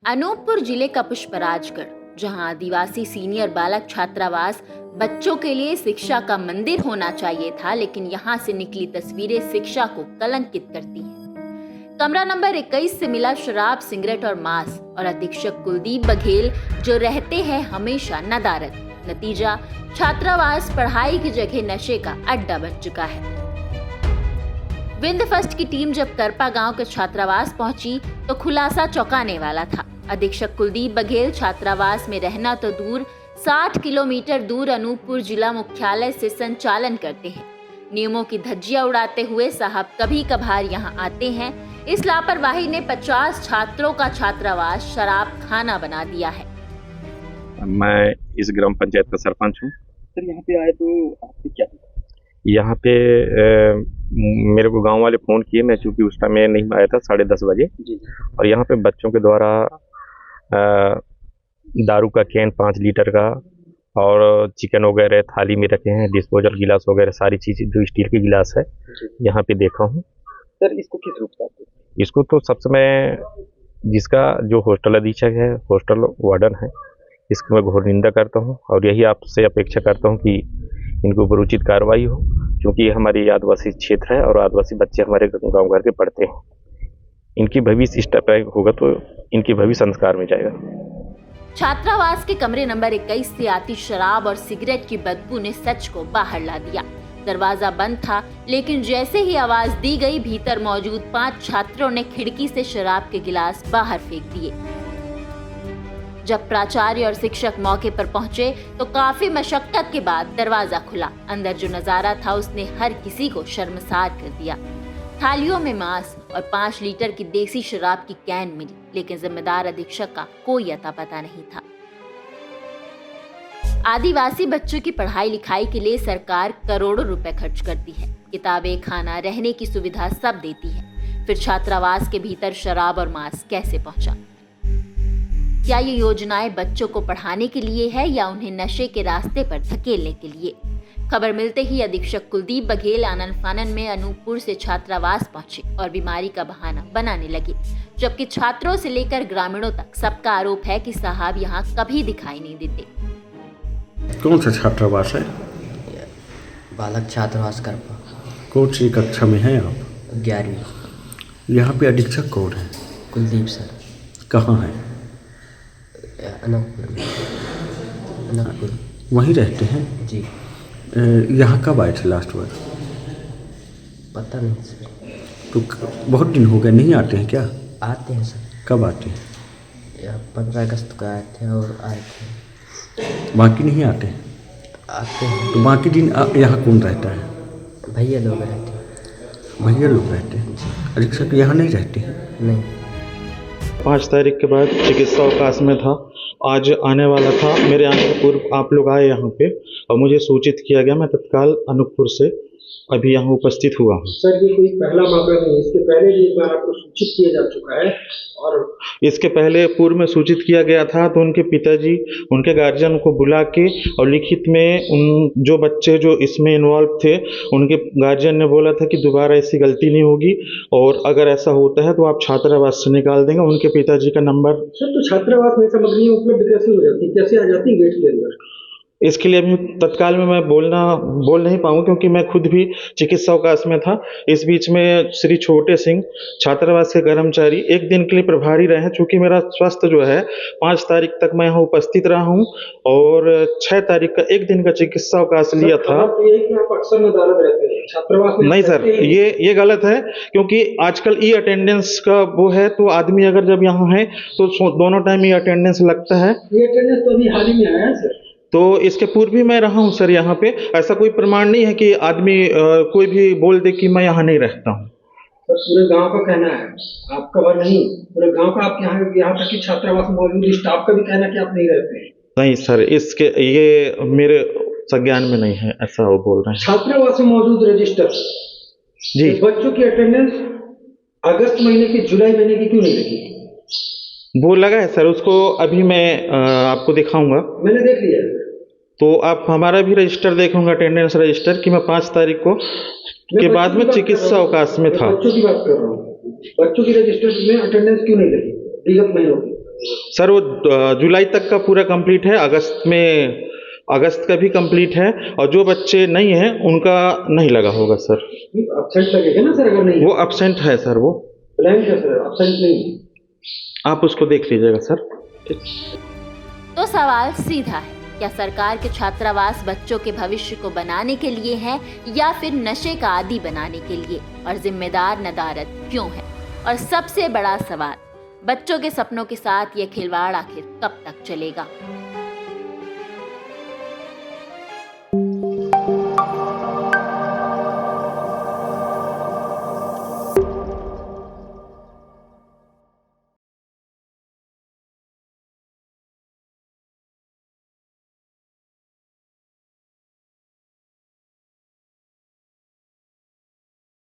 अनूपपुर जिले का पुष्पराजगढ़, जहां आदिवासी सीनियर बालक छात्रावास बच्चों के लिए शिक्षा का मंदिर होना चाहिए था, लेकिन यहां से निकली तस्वीरें शिक्षा को कलंकित करती हैं। कमरा नंबर 21 से मिला शराब, सिगरेट और मांस, और अधीक्षक कुलदीप बघेल जो रहते हैं हमेशा नदारद। नतीजा, छात्रावास पढ़ाई की जगह नशे का अड्डा बन चुका है। विंध्य फर्स्ट की टीम जब करपा गांव के छात्रावास पहुंची तो खुलासा चौंकाने वाला था। अधीक्षक कुलदीप बघेल छात्रावास में रहना तो दूर, 60 किलोमीटर दूर अनूपपुर जिला मुख्यालय से संचालन करते हैं। नियमों की धज्जियां उड़ाते हुए साहब कभी कभार यहां आते हैं। इस लापरवाही ने 50 छात्रों का छात्रावास शराब खाना बना दिया है। मैं इस ग्राम पंचायत का सरपंच हूँ। सर यहाँ पे आए तो आपसे क्या हुआ? यहाँ पे मेरे को गांव वाले फ़ोन किए, मैं चूँकि उस टाइम में नहीं आया था, 10:30 बजे। और यहाँ पे बच्चों के द्वारा दारू का कैन 5 लीटर का और चिकन वगैरह थाली में रखे हैं, डिस्पोजल गिलास वगैरह सारी चीज़ जो स्टील के गिलास है यहाँ पे देखा हूँ। सर इसको किस रूप में? इसको तो सबसे मैं जिसका जो हॉस्टल अधीक्षक है, हॉस्टल वार्डन है, इसकी मैं घोर निंदा करता हूँ और यही आपसे अपेक्षा करता हूँ कि इनके ऊपर उचित कार्रवाई हो, क्योंकि हमारी आदिवासी क्षेत्र है और आदिवासी बच्चे हमारे गांव घर के पढ़ते हैं। इनकी भविष्य इस टाइप होगा तो इनकी भविष्य संस्कार में जाएगा। छात्रावास के कमरे नंबर 21 से आती शराब और सिगरेट की बदबू ने सच को बाहर ला दिया। दरवाजा बंद था, लेकिन जैसे ही आवाज दी गई, भीतर मौजूद 5 छात्रों ने खिड़की से शराब के गिलास बाहर फेंक दिए। जब प्राचार्य और शिक्षक मौके पर पहुंचे तो काफी मशक्कत के बाद दरवाजा खुला। अंदर जो नजारा था उसने हर किसी को शर्मसार कर दिया। थालियों में मांस और 5 लीटर की देसी शराब की कैन मिली, लेकिन जिम्मेदार अधीक्षक का कोई अता पता नहीं था। आदिवासी बच्चों की पढ़ाई लिखाई के लिए सरकार करोड़ों रुपए खर्च करती है। किताबें, खाना, रहने की सुविधा सब देती है। फिर छात्रावास के भीतर शराब और मांस कैसे पहुंचा? क्या ये योजनाएं बच्चों को पढ़ाने के लिए है या उन्हें नशे के रास्ते पर धकेलने के लिए? खबर मिलते ही अधीक्षक कुलदीप बघेल आनन फानन में अनूपपुर से छात्रावास पहुंचे और बीमारी का बहाना बनाने लगे, जबकि छात्रों से लेकर ग्रामीणों तक सबका आरोप है कि साहब यहाँ कभी दिखाई नहीं देते। कौन सा छात्रावास है? बालक छात्रावास करपा। कौन सी कक्षा में हैं आप? 11वीं। यहाँ पे अधीक्षक कौन है? कुलदीप सर। कहाँ है? अनूपपुर में। अनूपपुर। वहीं रहते हैं जी। यहाँ कब आए थे लास्ट बार? पता नहीं सर। तो बहुत दिन हो गए, नहीं आते हैं क्या? आते हैं सर। कब आते हैं? 15 अगस्त को आए थे और आए थे। बाकी नहीं आते हैं? आते हैं। तो बाकी दिन यहाँ कौन रहता है? भैया लोग रहते हैं। भैया लोग रहते हैं। अधीक्षक यहाँ नहीं रहते हैं? नहीं। 5 तारीख के बाद चिकित्सा अवकाश में था। आज आने वाला था, मेरे आने के पूर्व आप लोग आए यहाँ पे और मुझे सूचित किया गया। मैं तत्काल अनूपपुर से अभी यहाँ उपस्थित हुआ हूँ। सर ये कोई पहला मामला नहीं है, इसके पहले भी एक बार आपको सूचित किया जा चुका है और इसके पहले पूर्व में सूचित किया गया था, तो उनके पिताजी उनके गार्जियन को बुला के और लिखित में उन जो बच्चे जो इसमें इन्वॉल्व थे उनके गार्जियन ने बोला था कि दोबारा ऐसी गलती नहीं होगी और अगर ऐसा होता है तो आप छात्रावास से निकाल देंगे। उनके पिताजी का नंबर। सर तो छात्रावास में सामग्री उपलब्ध कैसे हो जाती, कैसे आ जाती है गेट के अंदर? इसके लिए अभी तत्काल में मैं बोल नहीं पाऊँ, क्योंकि मैं खुद भी चिकित्सा अवकाश में था। इस बीच में श्री छोटे सिंह छात्रावास के कर्मचारी एक दिन के लिए प्रभारी रहे हैं। चूँकि मेरा स्वास्थ्य जो है 5 तारीख तक मैं यहाँ उपस्थित रहा हूँ और 6 तारीख का एक दिन का चिकित्सा अवकाश लिया था। आप अक्सर नदारद रहते हैं छात्रावास में? नहीं सर, ये गलत है, क्योंकि आजकल ई अटेंडेंस का वो है, तो आदमी अगर जब यहाँ है तो दोनों टाइम ई अटेंडेंस लगता है। ये अटेंडेंस तो अभी हाल ही में आया है सर। तो इसके पूर्व भी मैं रहा हूँ सर यहाँ पे। ऐसा कोई प्रमाण नहीं है कि आदमी कोई भी बोल दे कि मैं यहाँ नहीं रहता हूँ। सर पूरे गांव का कहना है, आपका बार नहीं, पूरे गांव का, आप यहाँ तक कि छात्रावास में मौजूद स्टाफ का भी कहना कि आप नहीं रहते हैं। नहीं सर, इसके ये मेरे संज्ञान में नहीं है, ऐसा वो बोल रहे हैं। छात्रावास में मौजूद रजिस्टर जी, बच्चों की अटेंडेंस अगस्त महीने की, जुलाई महीने की क्यों नहीं लगी? वो लगा है सर, उसको अभी मैं आपको दिखाऊंगा। मैंने देख लिया है। तो आप हमारा भी रजिस्टर देखूंगा, अटेंडेंस रजिस्टर, कि मैं 5 तारीख को के बाद में चिकित्सा अवकाश में था। बच्चों की बात कर रहा हूँ। बच्चों की रजिस्टर में अटेंडेंस क्यों नहीं लगी विगत महीनों की? सर वो जुलाई तक का पूरा कंप्लीट है, अगस्त का भी कंप्लीट है, और जो बच्चे नहीं हैं उनका नहीं लगा होगा सर। एब्सेंट लगेगा ना सर? अगर नहीं वो एब्सेंट है सर, वो ब्लैंक है सर, एब्सेंट नहीं है। आप उसको देख लीजिएगा सर। तो सवाल सीधा है, क्या सरकार के छात्रावास बच्चों के भविष्य को बनाने के लिए है या फिर नशे का आदी बनाने के लिए, और जिम्मेदार नदारद क्यों है? और सबसे बड़ा सवाल, बच्चों के सपनों के साथ यह खिलवाड़ आखिर कब तक चलेगा?